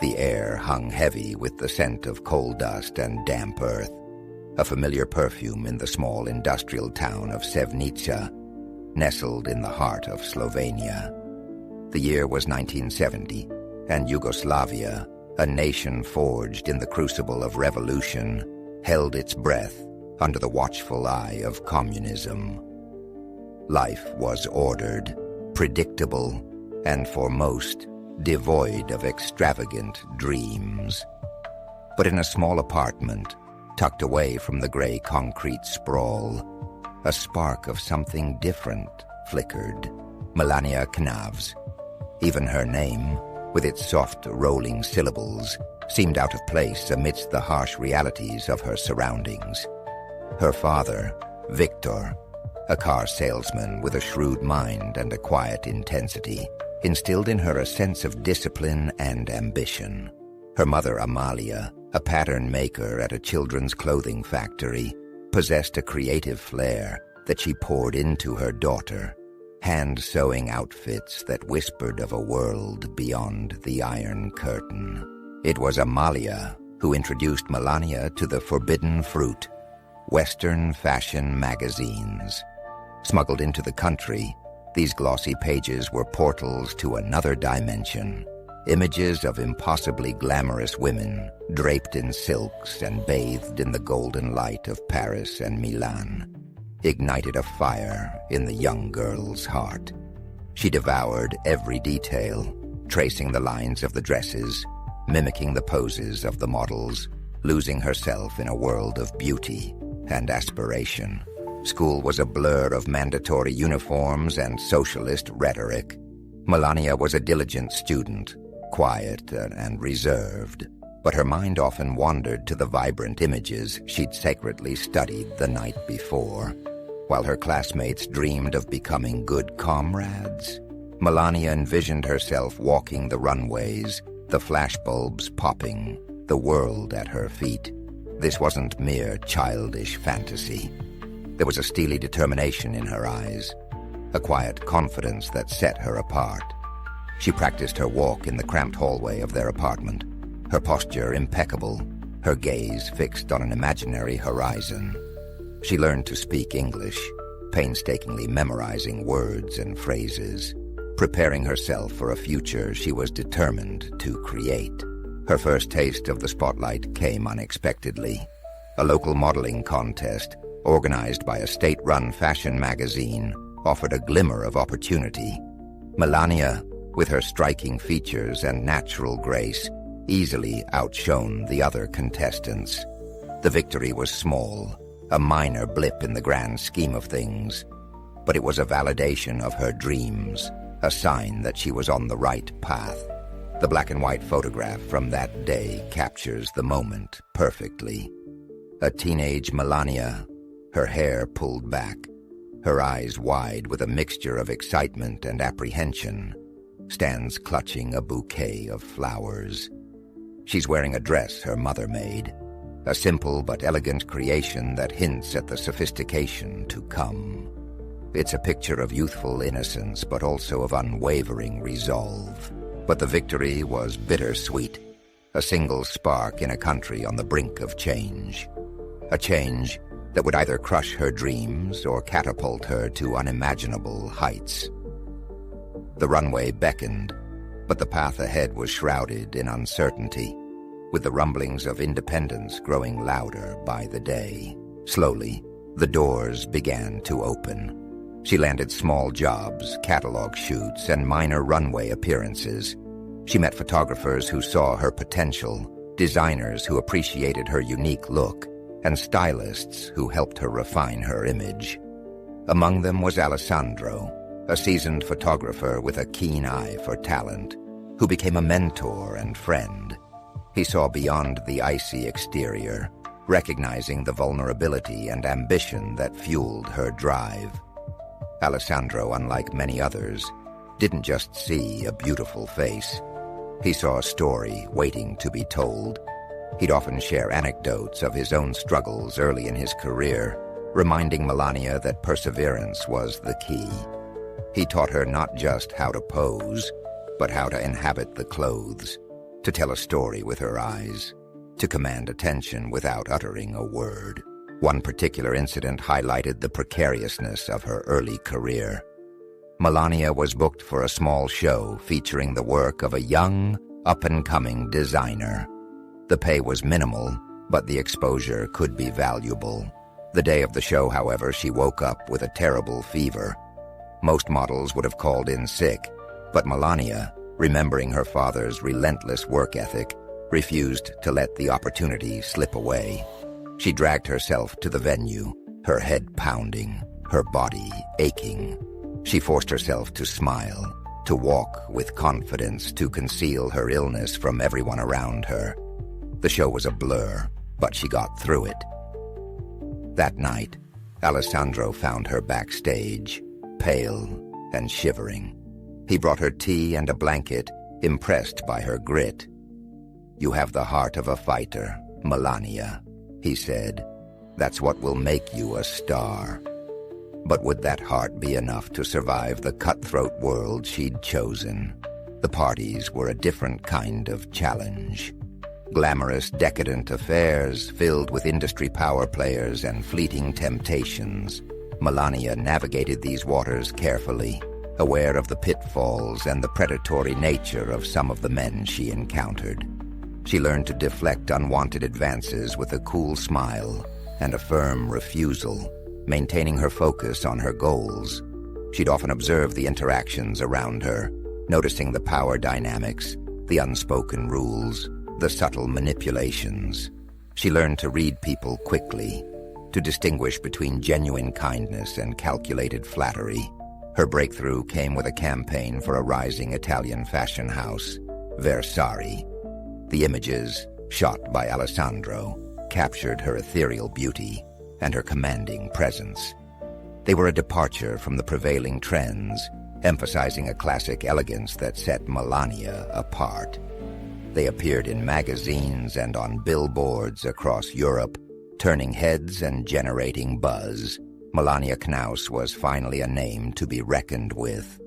The air hung heavy with the scent of coal dust and damp earth, a familiar perfume in the small industrial town of Sevnica, nestled in the heart of Slovenia. The year was 1970, and Yugoslavia, a nation forged in the crucible of revolution, held its breath under the watchful eye of communism. Life was ordered, predictable, and for most, devoid of extravagant dreams. But in a small apartment, tucked away from the gray concrete sprawl, a spark of something different flickered. Melania Knav's. Even her name, with its soft, rolling syllables, seemed out of place amidst the harsh realities of her surroundings. Her father, Victor, a car salesman with a shrewd mind and a quiet intensity, instilled in her a sense of discipline and ambition. Her mother, Amalia, a pattern maker at a children's clothing factory, possessed a creative flair that she poured into her daughter, hand-sewing outfits that whispered of a world beyond the Iron Curtain. It was Amalia who introduced Melania to the forbidden fruit, Western fashion magazines. Smuggled into the country, these glossy pages were portals to another dimension. Images of impossibly glamorous women, draped in silks and bathed in the golden light of Paris and Milan, ignited a fire in the young girl's heart. She devoured every detail, tracing the lines of the dresses, mimicking the poses of the models, losing herself in a world of beauty and aspiration. School was a blur of mandatory uniforms and socialist rhetoric. Melania was a diligent student, quiet and reserved, but her mind often wandered to the vibrant images she'd sacredly studied the night before. While her classmates dreamed of becoming good comrades, Melania envisioned herself walking the runways, the flashbulbs popping, the world at her feet. This wasn't mere childish fantasy. There was a steely determination in her eyes, a quiet confidence that set her apart. She practiced her walk in the cramped hallway of their apartment, her posture impeccable, her gaze fixed on an imaginary horizon. She learned to speak English, painstakingly memorizing words and phrases, preparing herself for a future she was determined to create. Her first taste of the spotlight came unexpectedly. A local modeling contest, organized by a state-run fashion magazine, offered a glimmer of opportunity. Melania, with her striking features and natural grace, easily outshone the other contestants. The victory was small, a minor blip in the grand scheme of things, but it was a validation of her dreams, a sign that she was on the right path. The black and white photograph from that day captures the moment perfectly. A teenage Melania, her hair pulled back, her eyes wide with a mixture of excitement and apprehension, stands clutching a bouquet of flowers. She's wearing a dress her mother made, a simple but elegant creation that hints at the sophistication to come. It's a picture of youthful innocence, but also of unwavering resolve. But the victory was bittersweet, a single spark in a country on the brink of change. A change that would either crush her dreams or catapult her to unimaginable heights. The runway beckoned, but the path ahead was shrouded in uncertainty, with the rumblings of independence growing louder by the day. Slowly, the doors began to open. She landed small jobs, catalog shoots, and minor runway appearances. She met photographers who saw her potential, designers who appreciated her unique look, and stylists who helped her refine her image. Among them was Alessandro, a seasoned photographer with a keen eye for talent, who became a mentor and friend. He saw beyond the icy exterior, recognizing the vulnerability and ambition that fueled her drive. Alessandro, unlike many others, didn't just see a beautiful face. He saw a story waiting to be told. He'd often share anecdotes of his own struggles early in his career, reminding Melania that perseverance was the key. He taught her not just how to pose, but how to inhabit the clothes. to tell a story with her eyes, to command attention without uttering a word. One particular incident highlighted the precariousness of her early career. Melania was booked for a small show featuring the work of a young, up-and-coming designer. The pay was minimal, but the exposure could be valuable. The day of the show, however, she woke up with a terrible fever. Most models would have called in sick, but Melania, remembering her father's relentless work ethic, refused to let the opportunity slip away. She dragged herself to the venue, her head pounding, her body aching. She forced herself to smile, to walk with confidence, to conceal her illness from everyone around her. The show was a blur, but she got through it. That night, Alessandro found her backstage, pale and shivering. He brought her tea and a blanket, impressed by her grit. "You have the heart of a fighter, Melania," he said. "That's what will make you a star." But would that heart be enough to survive the cutthroat world she'd chosen? The parties were a different kind of challenge. Glamorous, decadent affairs filled with industry power players and fleeting temptations. Melania navigated these waters carefully, aware of the pitfalls and the predatory nature of some of the men she encountered. She learned to deflect unwanted advances with a cool smile and a firm refusal, maintaining her focus on her goals. She'd often observe the interactions around her, noticing the power dynamics, the unspoken rules, the subtle manipulations. She learned to read people quickly, to distinguish between genuine kindness and calculated flattery. Her breakthrough came with a campaign for a rising Italian fashion house, Versace. The images, shot by Alessandro, captured her ethereal beauty and her commanding presence. They were a departure from the prevailing trends, emphasizing a classic elegance that set Melania apart. They appeared in magazines and on billboards across Europe, turning heads and generating buzz. Melania Knaus was finally a name to be reckoned with.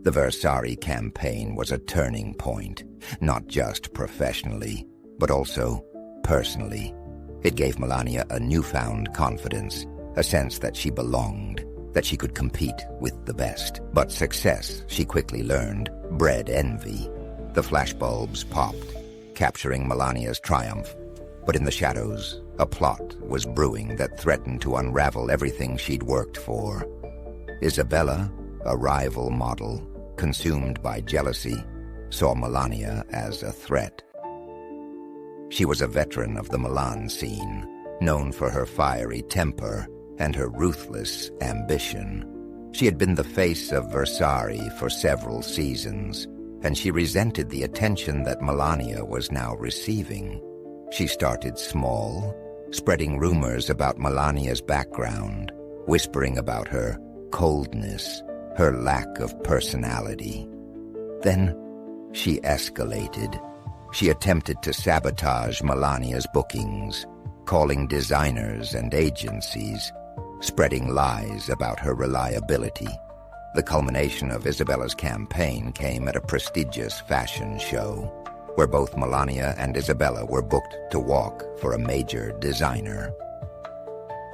The Versace campaign was a turning point, not just professionally, but also personally. It gave Melania a newfound confidence, a sense that she belonged, that she could compete with the best. But success, she quickly learned, bred envy. The flashbulbs popped, capturing Melania's triumph. But in the shadows, a plot was brewing that threatened to unravel everything she'd worked for. Isabella, a rival model, consumed by jealousy, saw Melania as a threat. She was a veteran of the Milan scene, known for her fiery temper and her ruthless ambition. She had been the face of Versace for several seasons, and she resented the attention that Melania was now receiving. She started small, spreading rumors about Melania's background, whispering about her coldness, her lack of personality. Then she escalated. She attempted to sabotage Melania's bookings, calling designers and agencies, spreading lies about her reliability. The culmination of Isabella's campaign came at a prestigious fashion show, where both Melania and Isabella were booked to walk for a major designer.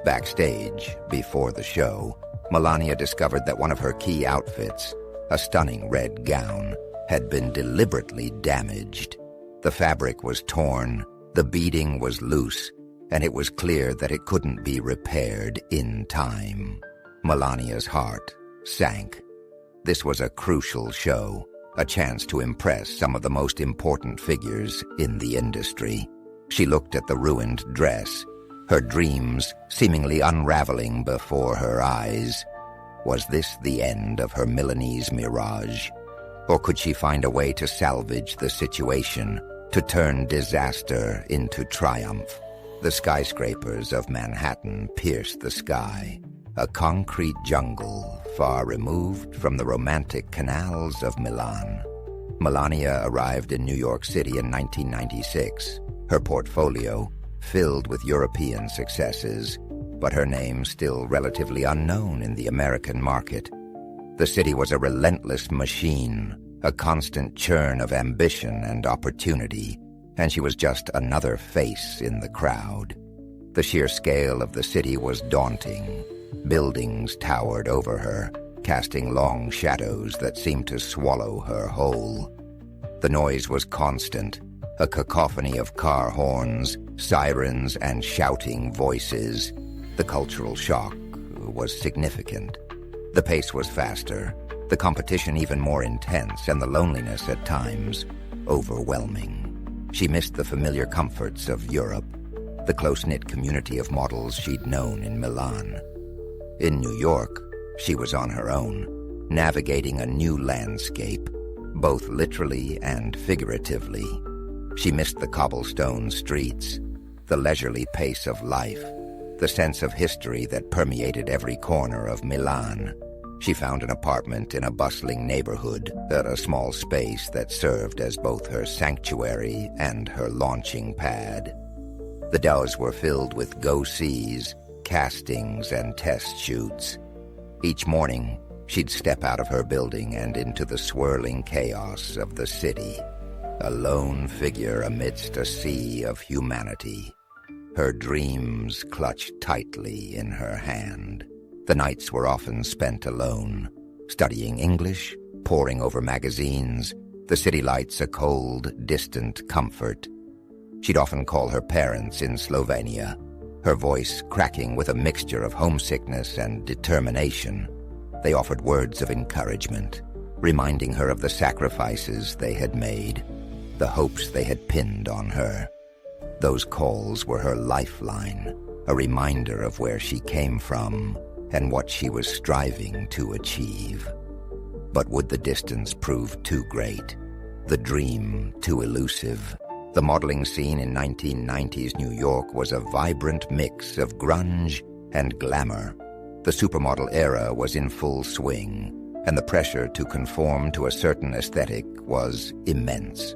Backstage, before the show, Melania discovered that one of her key outfits, a stunning red gown, had been deliberately damaged. The fabric was torn, the beading was loose, and it was clear that it couldn't be repaired in time. Melania's heart sank. This was a crucial show, a chance to impress some of the most important figures in the industry. She looked at the ruined dress, her dreams seemingly unraveling before her eyes. Was this the end of her Milanese mirage? Or could she find a way to salvage the situation, to turn disaster into triumph? The skyscrapers of Manhattan pierced the sky, a concrete jungle far removed from the romantic canals of Milan. Melania arrived in New York City in 1996, her portfolio filled with European successes, but her name still relatively unknown in the American market. The city was a relentless machine, a constant churn of ambition and opportunity, and she was just another face in the crowd. The sheer scale of the city was daunting. Buildings towered over her, casting long shadows that seemed to swallow her whole. The noise was constant, a cacophony of car horns, sirens, and shouting voices. The cultural shock was significant. The pace was faster, the competition even more intense, and the loneliness at times overwhelming. She missed the familiar comforts of Europe, the close-knit community of models she'd known in Milan. In New York, she was on her own, navigating a new landscape, both literally and figuratively. She missed the cobblestone streets, the leisurely pace of life, the sense of history that permeated every corner of Milan. She found an apartment in a bustling neighborhood, a small space that served as both her sanctuary and her launching pad. The days were filled with go-sees, castings, and test shoots. Each morning, she'd step out of her building and into the swirling chaos of the city, a lone figure amidst a sea of humanity, her dreams clutched tightly in her hand. The nights were often spent alone, studying English, poring over magazines, the city lights a cold, distant comfort. She'd often call her parents in Slovenia, her voice cracking with a mixture of homesickness and determination. They offered words of encouragement, reminding her of the sacrifices they had made, the hopes they had pinned on her. Those calls were her lifeline, a reminder of where she came from and what she was striving to achieve. But would the distance prove too great, the dream too elusive? The modeling scene in 1990s New York was a vibrant mix of grunge and glamour. The supermodel era was in full swing, and the pressure to conform to a certain aesthetic was immense.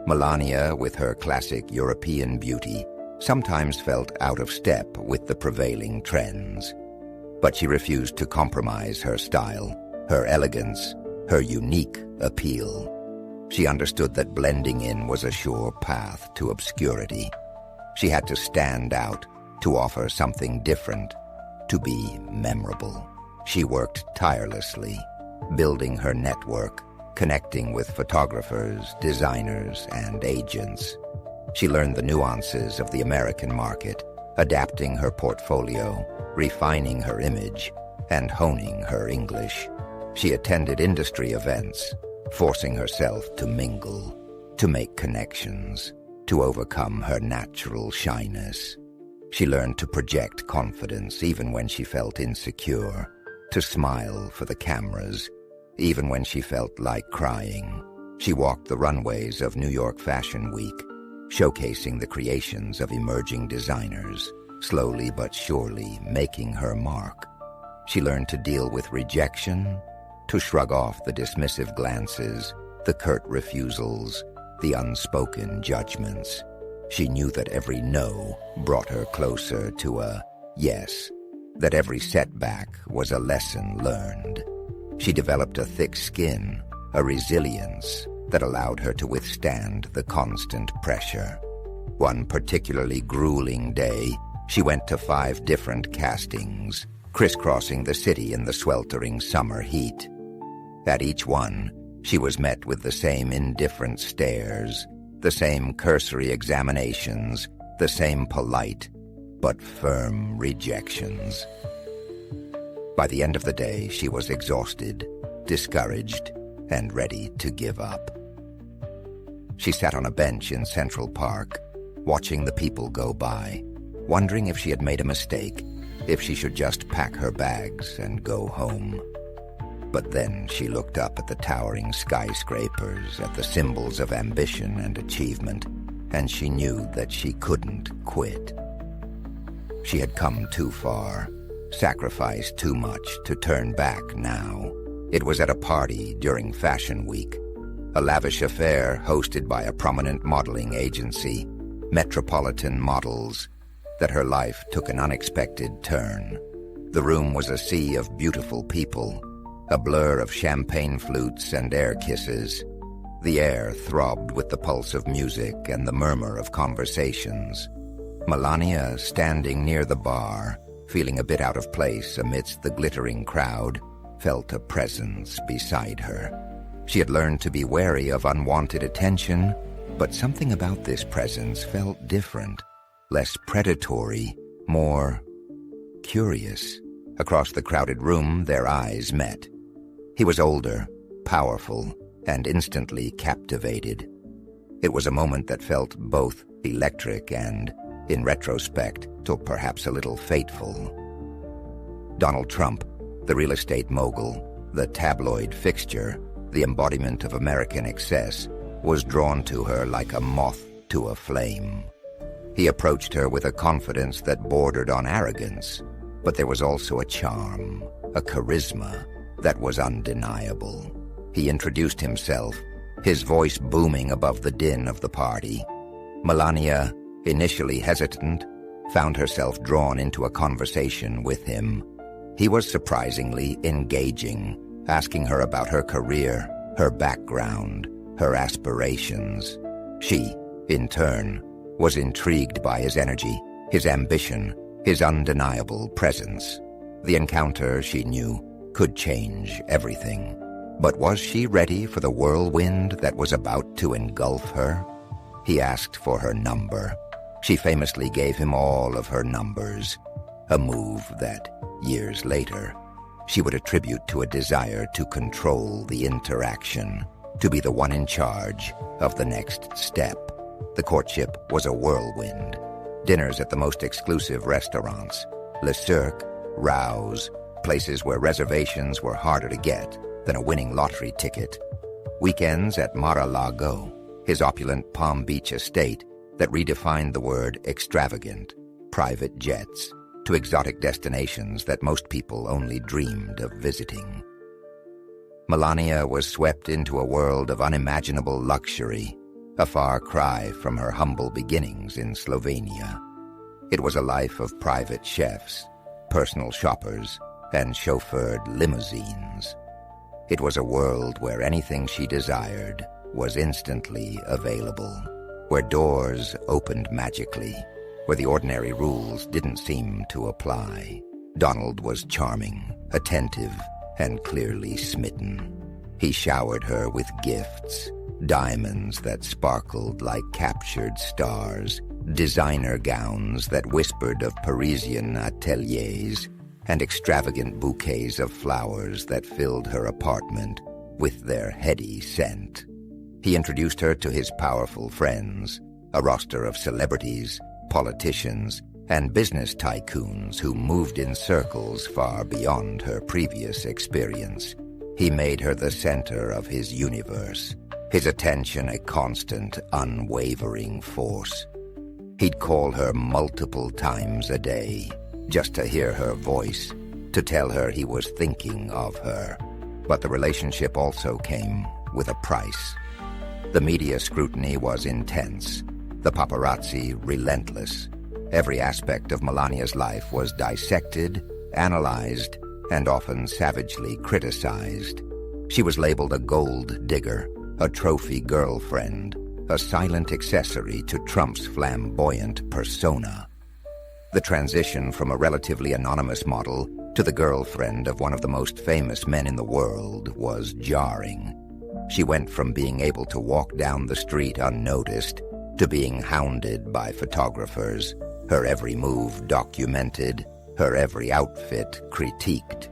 Melania, with her classic European beauty, sometimes felt out of step with the prevailing trends. But she refused to compromise her style, her elegance, her unique appeal. She understood that blending in was a sure path to obscurity. She had to stand out, to offer something different, to be memorable. She worked tirelessly, building her network, connecting with photographers, designers, and agents. She learned the nuances of the American market, adapting her portfolio, refining her image, and honing her English. She attended industry events, forcing herself to mingle, to make connections, to overcome her natural shyness. She learned to project confidence even when she felt insecure, to smile for the cameras, even when she felt like crying. She walked the runways of New York Fashion Week, showcasing the creations of emerging designers, slowly but surely making her mark. She learned to deal with rejection, to shrug off the dismissive glances, the curt refusals, the unspoken judgments. She knew that every no brought her closer to a yes, that every setback was a lesson learned. She developed a thick skin, a resilience that allowed her to withstand the constant pressure. One particularly grueling day, she went to 5 different castings, crisscrossing the city in the sweltering summer heat. At each one, she was met with the same indifferent stares, the same cursory examinations, the same polite but firm rejections. By the end of the day, she was exhausted, discouraged, and ready to give up. She sat on a bench in Central Park, watching the people go by, wondering if she had made a mistake, if she should just pack her bags and go home. But then she looked up at the towering skyscrapers, at the symbols of ambition and achievement, and she knew that she couldn't quit. She had come too far, sacrificed too much to turn back now. It was at a party during Fashion Week, a lavish affair hosted by a prominent modeling agency, Metropolitan Models, that her life took an unexpected turn. The room was a sea of beautiful people, a blur of champagne flutes and air kisses. The air throbbed with the pulse of music and the murmur of conversations. Melania, standing near the bar, feeling a bit out of place amidst the glittering crowd, felt a presence beside her. She had learned to be wary of unwanted attention, but something about this presence felt different, less predatory, more curious. Across the crowded room, their eyes met. He was older, powerful, and instantly captivated. It was a moment that felt both electric and, in retrospect, perhaps a little fateful. Donald Trump, the real estate mogul, the tabloid fixture, the embodiment of American excess, was drawn to her like a moth to a flame. He approached her with a confidence that bordered on arrogance, but there was also a charm, a charisma, that was undeniable. He introduced himself, his voice booming above the din of the party. Melania, initially hesitant, found herself drawn into a conversation with him. He was surprisingly engaging, asking her about her career, her background, her aspirations. She, in turn, was intrigued by his energy, his ambition, his undeniable presence. The encounter, she knew, could change everything. But was she ready for the whirlwind that was about to engulf her? He asked for her number. She famously gave him all of her numbers, a move that, years later, she would attribute to a desire to control the interaction, to be the one in charge of the next step. The courtship was a whirlwind. Dinners at the most exclusive restaurants, Le Cirque, Rouse, places where reservations were harder to get than a winning lottery ticket. Weekends at Mar-a-Lago, his opulent Palm Beach estate that redefined the word extravagant, private jets, to exotic destinations that most people only dreamed of visiting. Melania was swept into a world of unimaginable luxury, a far cry from her humble beginnings in Slovenia. It was a life of private chefs, personal shoppers, and chauffeured limousines. It was a world where anything she desired was instantly available, where doors opened magically, where the ordinary rules didn't seem to apply. Donald was charming, attentive, and clearly smitten. He showered her with gifts, diamonds that sparkled like captured stars, designer gowns that whispered of Parisian ateliers, and extravagant bouquets of flowers that filled her apartment with their heady scent. He introduced her to his powerful friends, a roster of celebrities, politicians, and business tycoons who moved in circles far beyond her previous experience. He made her the center of his universe, his attention a constant, unwavering force. He'd call her multiple times a day, just to hear her voice, to tell her he was thinking of her. But the relationship also came with a price. The media scrutiny was intense, the paparazzi relentless. Every aspect of Melania's life was dissected, analyzed, and often savagely criticized. She was labeled a gold digger, a trophy girlfriend, a silent accessory to Trump's flamboyant persona. The transition from a relatively anonymous model to the girlfriend of one of the most famous men in the world was jarring. She went from being able to walk down the street unnoticed to being hounded by photographers, her every move documented, her every outfit critiqued.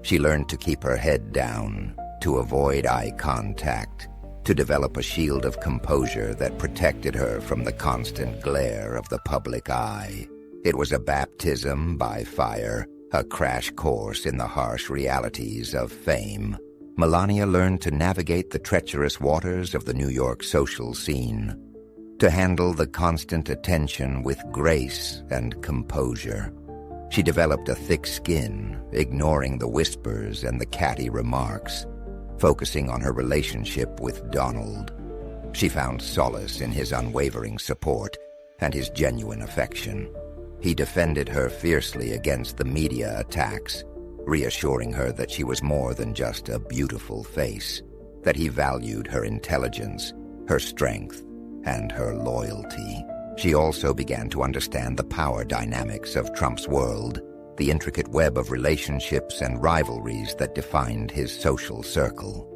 She learned to keep her head down, to avoid eye contact, to develop a shield of composure that protected her from the constant glare of the public eye. It was a baptism by fire, a crash course in the harsh realities of fame. Melania learned to navigate the treacherous waters of the New York social scene, to handle the constant attention with grace and composure. She developed a thick skin, ignoring the whispers and the catty remarks, focusing on her relationship with Donald. She found solace in his unwavering support and his genuine affection. He defended her fiercely against the media attacks, reassuring her that she was more than just a beautiful face, that he valued her intelligence, her strength, and her loyalty. She also began to understand the power dynamics of Trump's world, the intricate web of relationships and rivalries that defined his social circle.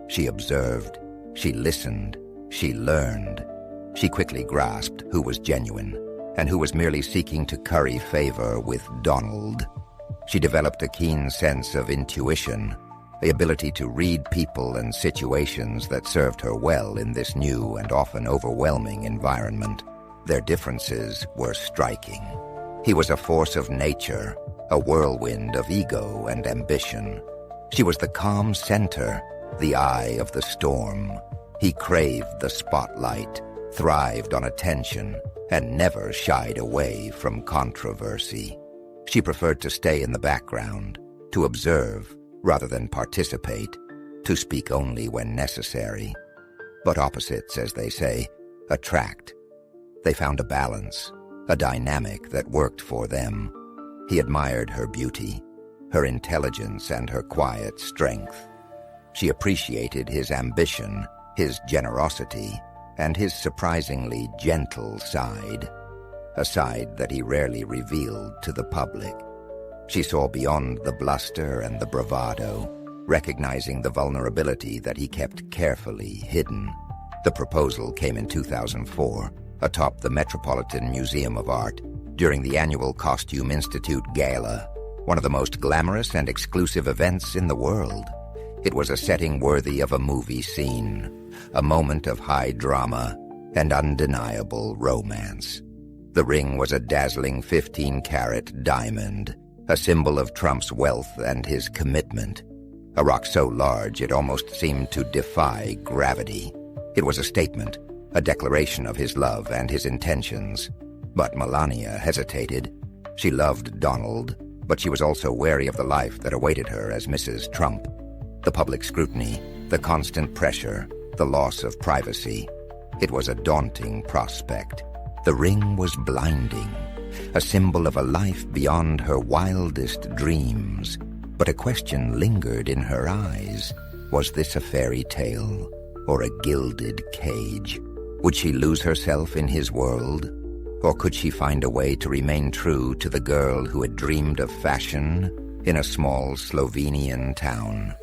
She observed, she listened, she learned. She quickly grasped who was genuine and who was merely seeking to curry favor with Donald. She developed a keen sense of intuition, the ability to read people and situations that served her well in this new and often overwhelming environment. Their differences were striking. He was a force of nature, a whirlwind of ego and ambition. She was the calm center, the eye of the storm. He craved the spotlight, thrived on attention, and never shied away from controversy. She preferred to stay in the background, to observe rather than participate, to speak only when necessary. But opposites, as they say, attract. They found a balance, a dynamic that worked for them. He admired her beauty, her intelligence, and her quiet strength. She appreciated his ambition, his generosity, and his surprisingly gentle side, a side that he rarely revealed to the public. She saw beyond the bluster and the bravado, recognizing the vulnerability that he kept carefully hidden. The proposal came in 2004, atop the Metropolitan Museum of Art, during the annual Costume Institute Gala, one of the most glamorous and exclusive events in the world. It was a setting worthy of a movie scene, a moment of high drama and undeniable romance. The ring was a dazzling 15-carat diamond, a symbol of Trump's wealth and his commitment. A rock so large it almost seemed to defy gravity. It was a statement, a declaration of his love and his intentions. But Melania hesitated. She loved Donald, but she was also wary of the life that awaited her as Mrs. Trump. The public scrutiny, the constant pressure, the loss of privacy. It was a daunting prospect. The ring was blinding, a symbol of a life beyond her wildest dreams. But a question lingered in her eyes. Was this a fairy tale or a gilded cage? Would she lose herself in his world? Or could she find a way to remain true to the girl who had dreamed of fashion in a small Slovenian town?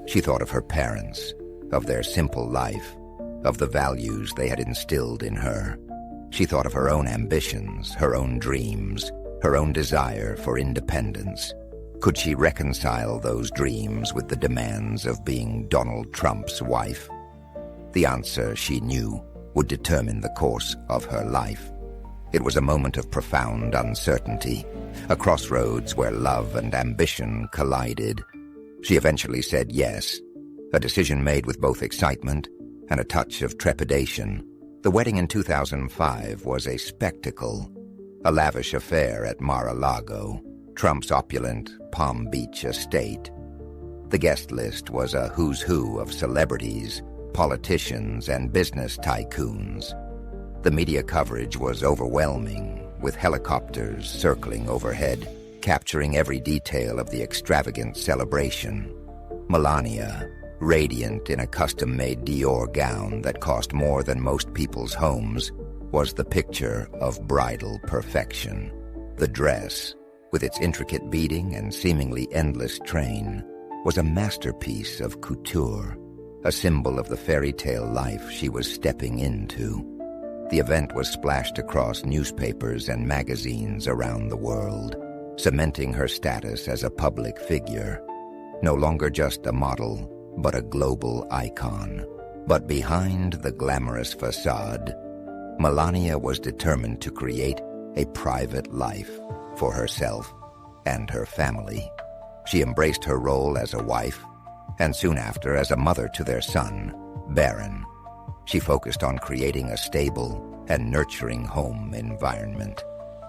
She thought of her parents, of their simple life, of the values they had instilled in her. She thought of her own ambitions, her own dreams, her own desire for independence. Could she reconcile those dreams with the demands of being Donald Trump's wife? The answer, she knew, would determine the course of her life. It was a moment of profound uncertainty, a crossroads where love and ambition collided. She eventually said yes, a decision made with both excitement and a touch of trepidation. The wedding in 2005 was a spectacle, a lavish affair at Mar-a-Lago, Trump's opulent Palm Beach estate. The guest list was a who's who of celebrities, politicians, and business tycoons. The media coverage was overwhelming, with helicopters circling overhead, capturing every detail of the extravagant celebration. Melania, radiant in a custom-made Dior gown that cost more than most people's homes, was the picture of bridal perfection. The dress, with its intricate beading and seemingly endless train, was a masterpiece of couture, a symbol of the fairy tale life she was stepping into. The event was splashed across newspapers and magazines around the world, cementing her status as a public figure, no longer just a model, but a global icon. But behind the glamorous facade, Melania was determined to create a private life for herself and her family. She embraced her role as a wife, and soon after as a mother to their son, Baron. She focused on creating a stable and nurturing home environment,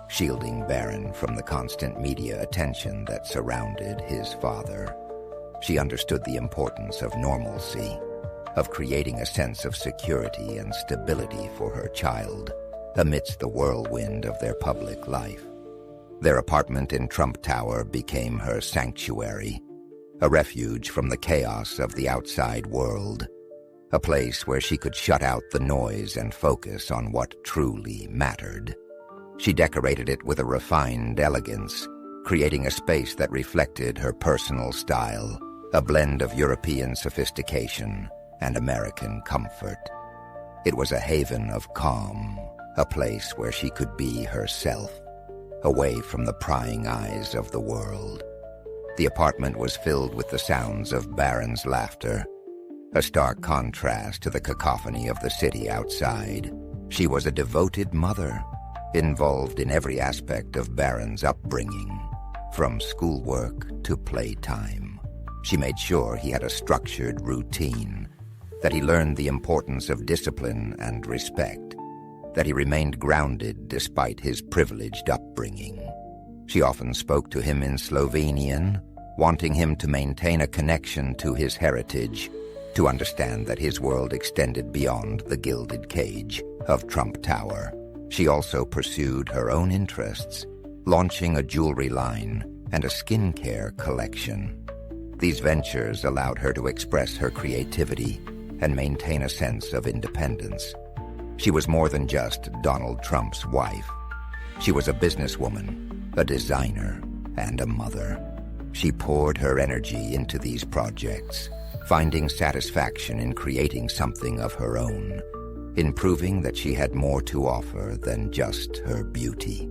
shielding Baron from the constant media attention that surrounded his father. She understood the importance of normalcy, of creating a sense of security and stability for her child amidst the whirlwind of their public life. Their apartment in Trump Tower became her sanctuary, a refuge from the chaos of the outside world, a place where she could shut out the noise and focus on what truly mattered. She decorated it with a refined elegance, creating a space that reflected her personal style, a blend of European sophistication and American comfort. It was a haven of calm, a place where she could be herself, away from the prying eyes of the world. The apartment was filled with the sounds of Barron's laughter, a stark contrast to the cacophony of the city outside. She was a devoted mother, involved in every aspect of Barron's upbringing, from schoolwork to playtime. She made sure he had a structured routine, that he learned the importance of discipline and respect, that he remained grounded despite his privileged upbringing. She often spoke to him in Slovenian, wanting him to maintain a connection to his heritage, to understand that his world extended beyond the gilded cage of Trump Tower. She also pursued her own interests, launching a jewelry line and a skincare collection. These ventures allowed her to express her creativity and maintain a sense of independence. She was more than just Donald Trump's wife. She was a businesswoman, a designer, and a mother. She poured her energy into these projects, finding satisfaction in creating something of her own, in proving that she had more to offer than just her beauty.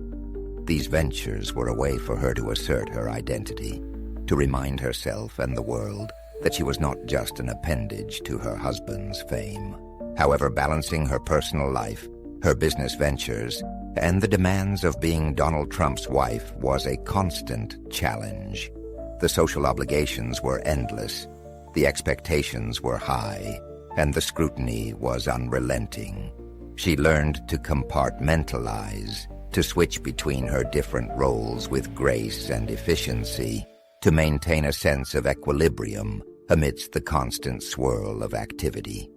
These ventures were a way for her to assert her identity, to remind herself and the world that she was not just an appendage to her husband's fame. However, balancing her personal life, her business ventures, and the demands of being Donald Trump's wife was a constant challenge. The social obligations were endless, the expectations were high, and the scrutiny was unrelenting. She learned to compartmentalize, to switch between her different roles with grace and efficiency, to maintain a sense of equilibrium amidst the constant swirl of activity.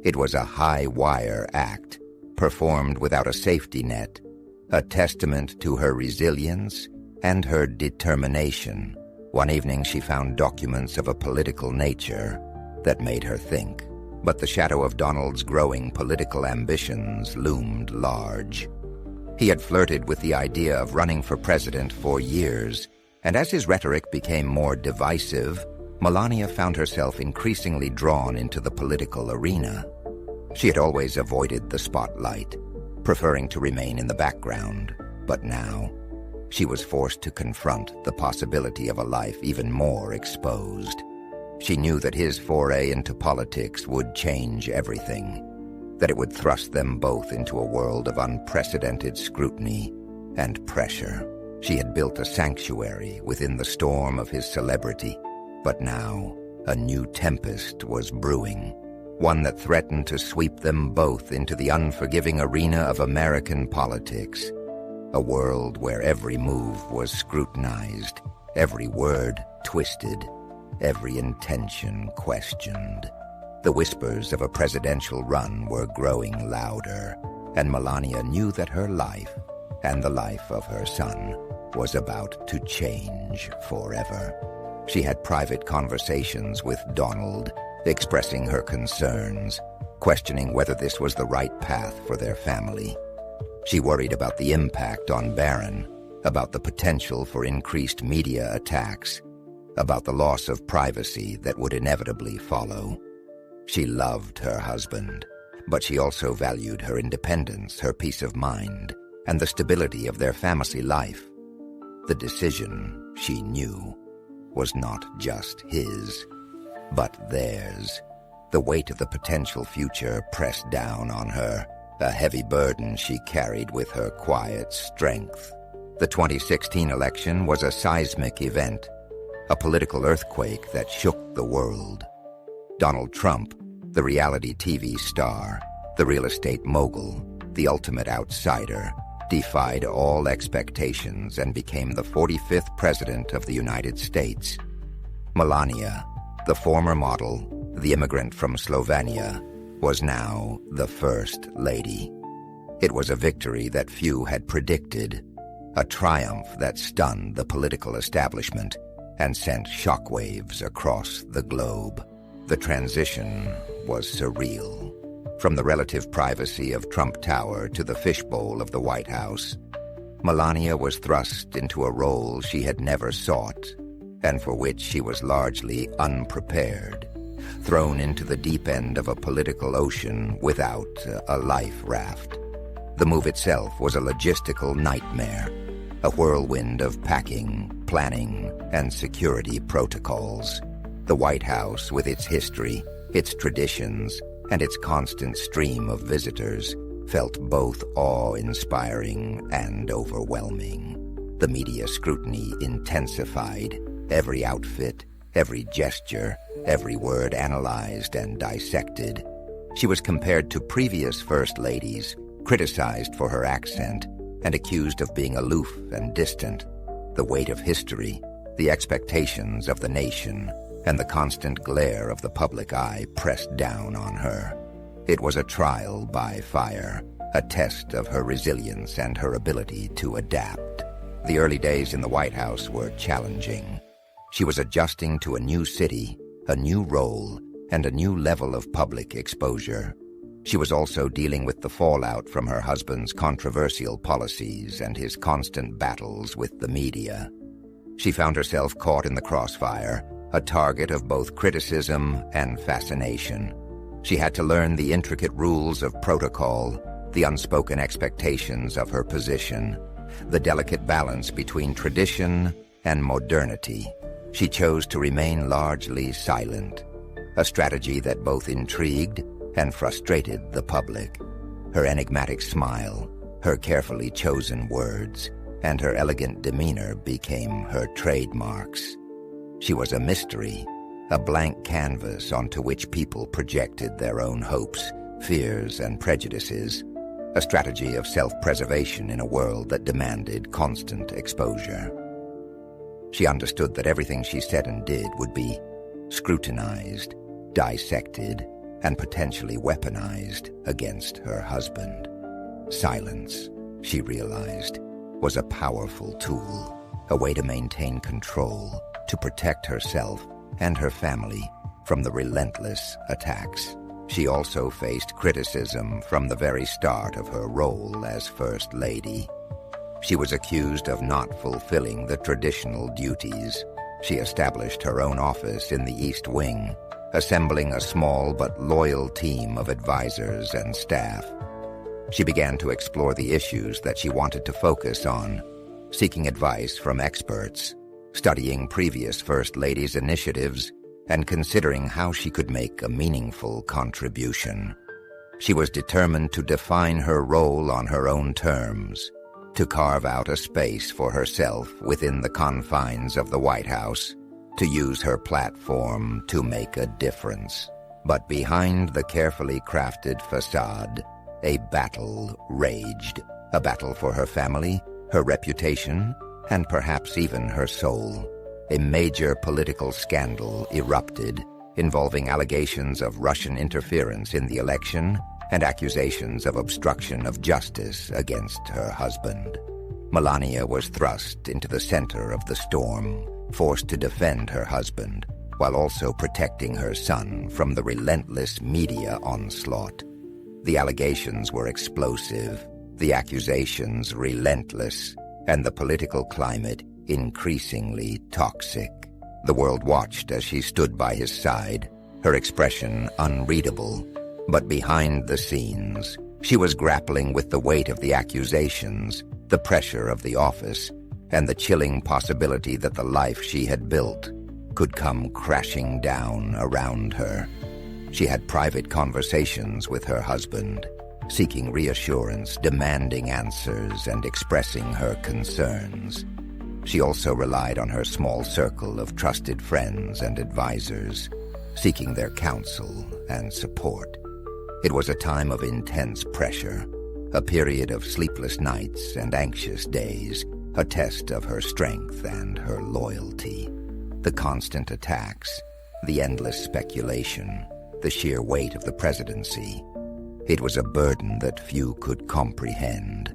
It was a high-wire act, performed without a safety net, a testament to her resilience and her determination. One evening she found documents of a political nature that made her think, but the shadow of Donald's growing political ambitions loomed large. He had flirted with the idea of running for president for years, and as his rhetoric became more divisive, Melania found herself increasingly drawn into the political arena. She had always avoided the spotlight, preferring to remain in the background, but now she was forced to confront the possibility of a life even more exposed. She knew that his foray into politics would change everything, that it would thrust them both into a world of unprecedented scrutiny and pressure. She had built a sanctuary within the storm of his celebrity, but now a new tempest was brewing, one that threatened to sweep them both into the unforgiving arena of American politics, a world where every move was scrutinized, every word twisted, every intention questioned. The whispers of a presidential run were growing louder, and Melania knew that her life, and the life of her son, was about to change forever. She had private conversations with Donald, expressing her concerns, questioning whether this was the right path for their family. She worried about the impact on Barron, about the potential for increased media attacks, about the loss of privacy that would inevitably follow. She loved her husband, but she also valued her independence, her peace of mind, and the stability of their family life. The decision, she knew, was not just his, but theirs. The weight of the potential future pressed down on her, a heavy burden she carried with her quiet strength. The 2016 election was a seismic event, a political earthquake that shook the world. Donald Trump, the reality TV star, the real estate mogul, the ultimate outsider, defied all expectations and became the 45th president of the United States. Melania, the former model, the immigrant from Slovenia, was now the First Lady. It was a victory that few had predicted, a triumph that stunned the political establishment and sent shockwaves across the globe. The transition was surreal. From the relative privacy of Trump Tower to the fishbowl of the White House, Melania was thrust into a role she had never sought, and for which she was largely unprepared, thrown into the deep end of a political ocean without a life raft. The move itself was a logistical nightmare, a whirlwind of packing, planning, and security protocols. The White House, with its history, its traditions, and its constant stream of visitors, felt both awe-inspiring and overwhelming. The media scrutiny intensified, every outfit, every gesture, every word analyzed and dissected. She was compared to previous first ladies, criticized for her accent, and accused of being aloof and distant. The weight of history, the expectations of the nation, and the constant glare of the public eye pressed down on her. It was a trial by fire, a test of her resilience and her ability to adapt. The early days in the White House were challenging. She was adjusting to a new city, a new role, and a new level of public exposure. She was also dealing with the fallout from her husband's controversial policies and his constant battles with the media. She found herself caught in the crossfire, a target of both criticism and fascination. She had to learn the intricate rules of protocol, the unspoken expectations of her position, the delicate balance between tradition and modernity. She chose to remain largely silent, a strategy that both intrigued and frustrated the public. Her enigmatic smile, her carefully chosen words, and her elegant demeanor became her trademarks. She was a mystery, a blank canvas onto which people projected their own hopes, fears, and prejudices, a strategy of self-preservation in a world that demanded constant exposure. She understood that everything she said and did would be scrutinized, dissected, and potentially weaponized against her husband. Silence, she realized, was a powerful tool, a way to maintain control, to protect herself and her family from the relentless attacks. She also faced criticism from the very start of her role as First Lady. She was accused of not fulfilling the traditional duties. She established her own office in the East Wing, assembling a small but loyal team of advisors and staff. She began to explore the issues that she wanted to focus on, seeking advice from experts, studying previous First Ladies' initiatives, and considering how she could make a meaningful contribution. She was determined to define her role on her own terms, to carve out a space for herself within the confines of the White House, to use her platform to make a difference. But behind the carefully crafted facade, a battle raged, a battle for her family, her reputation, and perhaps even her soul. A major political scandal erupted, involving allegations of Russian interference in the election and accusations of obstruction of justice against her husband. Melania was thrust into the center of the storm, forced to defend her husband, while also protecting her son from the relentless media onslaught. The allegations were explosive, the accusations relentless, and the political climate increasingly toxic. The world watched as she stood by his side, her expression unreadable. But behind the scenes, she was grappling with the weight of the accusations, the pressure of the office, and the chilling possibility that the life she had built could come crashing down around her. She had private conversations with her husband, seeking reassurance, demanding answers, and expressing her concerns. She also relied on her small circle of trusted friends and advisors, seeking their counsel and support. It was a time of intense pressure, a period of sleepless nights and anxious days, a test of her strength and her loyalty. The constant attacks, the endless speculation, the sheer weight of the presidency. It was a burden that few could comprehend,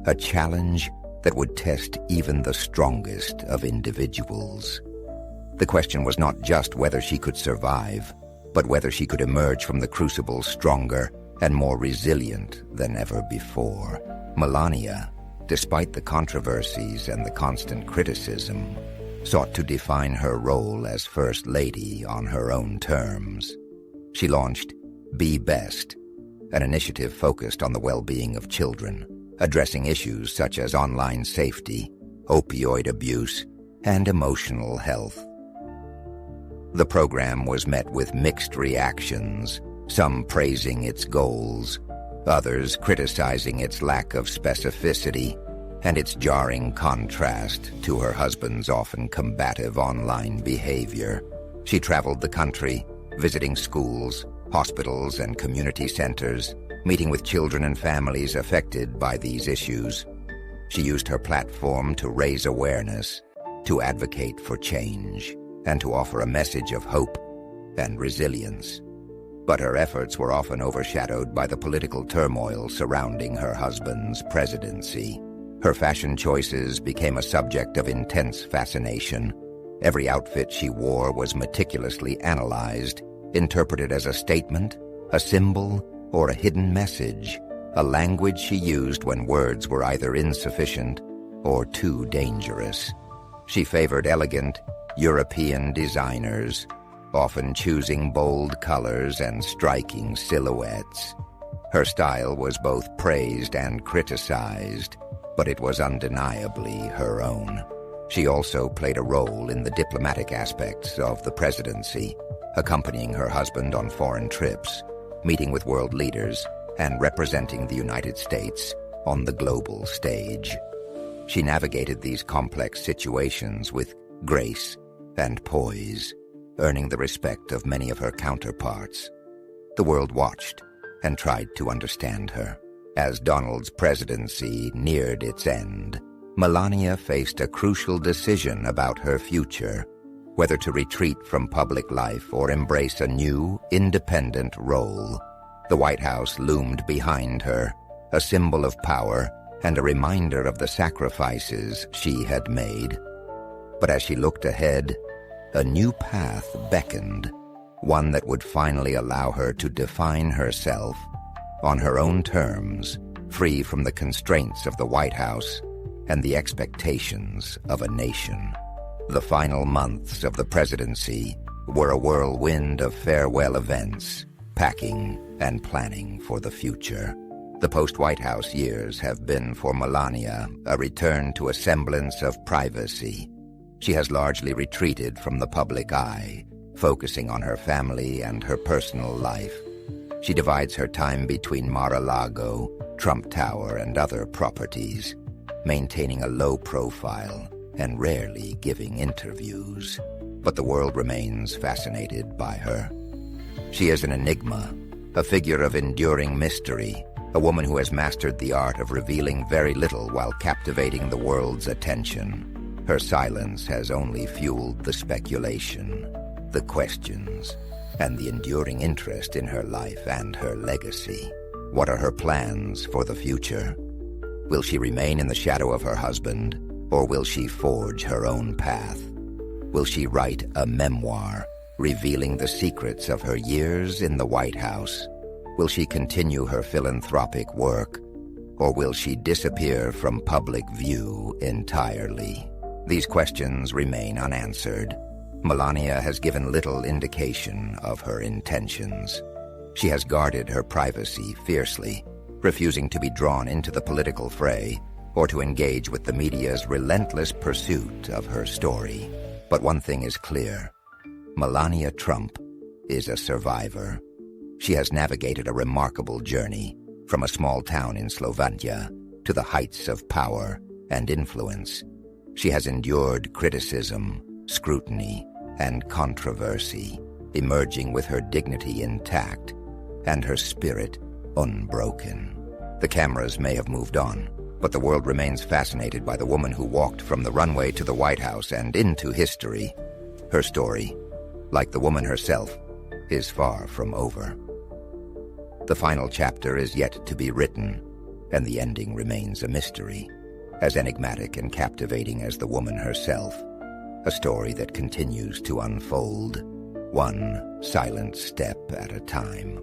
a challenge that would test even the strongest of individuals. The question was not just whether she could survive, but whether she could emerge from the crucible stronger and more resilient than ever before. Melania, despite the controversies and the constant criticism, sought to define her role as First Lady on her own terms. She launched Be Best, an initiative focused on the well-being of children, addressing issues such as online safety, opioid abuse, and emotional health. The program was met with mixed reactions, some praising its goals, others criticizing its lack of specificity and its jarring contrast to her husband's often combative online behavior. She traveled the country, visiting schools, hospitals, and community centers, meeting with children and families affected by these issues. She used her platform to raise awareness, to advocate for change, and to offer a message of hope and resilience. But her efforts were often overshadowed by the political turmoil surrounding her husband's presidency. Her fashion choices became a subject of intense fascination. Every outfit she wore was meticulously analyzed, interpreted as a statement, a symbol, or a hidden message, a language she used when words were either insufficient or too dangerous. She favored elegant, European designers, often choosing bold colors and striking silhouettes. Her style was both praised and criticized, but it was undeniably her own. She also played a role in the diplomatic aspects of the presidency, accompanying her husband on foreign trips, meeting with world leaders, and representing the United States on the global stage. She navigated these complex situations with grace and poise, earning the respect of many of her counterparts. The world watched and tried to understand her. As Donald's presidency neared its end, Melania faced a crucial decision about her future, whether to retreat from public life or embrace a new, independent role. The White House loomed behind her, a symbol of power and a reminder of the sacrifices she had made. But as she looked ahead, a new path beckoned, one that would finally allow her to define herself on her own terms, free from the constraints of the White House and the expectations of a nation. The final months of the presidency were a whirlwind of farewell events, packing and planning for the future. The post-White House years have been for Melania a return to a semblance of privacy. She has largely retreated from the public eye, focusing on her family and her personal life. She divides her time between Mar-a-Lago, Trump Tower, and other properties, maintaining a low profile and rarely giving interviews. But the world remains fascinated by her. She is an enigma, a figure of enduring mystery, a woman who has mastered the art of revealing very little while captivating the world's attention. Her silence has only fueled the speculation, the questions, and the enduring interest in her life and her legacy. What are her plans for the future? Will she remain in the shadow of her husband, or will she forge her own path? Will she write a memoir, revealing the secrets of her years in the White House? Will she continue her philanthropic work, or will she disappear from public view entirely? These questions remain unanswered. Melania has given little indication of her intentions. She has guarded her privacy fiercely, refusing to be drawn into the political fray or to engage with the media's relentless pursuit of her story. But one thing is clear: Melania Trump is a survivor. She has navigated a remarkable journey from a small town in Slovenia to the heights of power and influence. She has endured criticism, scrutiny, and controversy, emerging with her dignity intact and her spirit unbroken. The cameras may have moved on, but the world remains fascinated by the woman who walked from the runway to the White House and into history. Her story, like the woman herself, is far from over. The final chapter is yet to be written, and the ending remains a mystery. as enigmatic and captivating as the woman herself, a story that continues to unfold, one silent step at a time.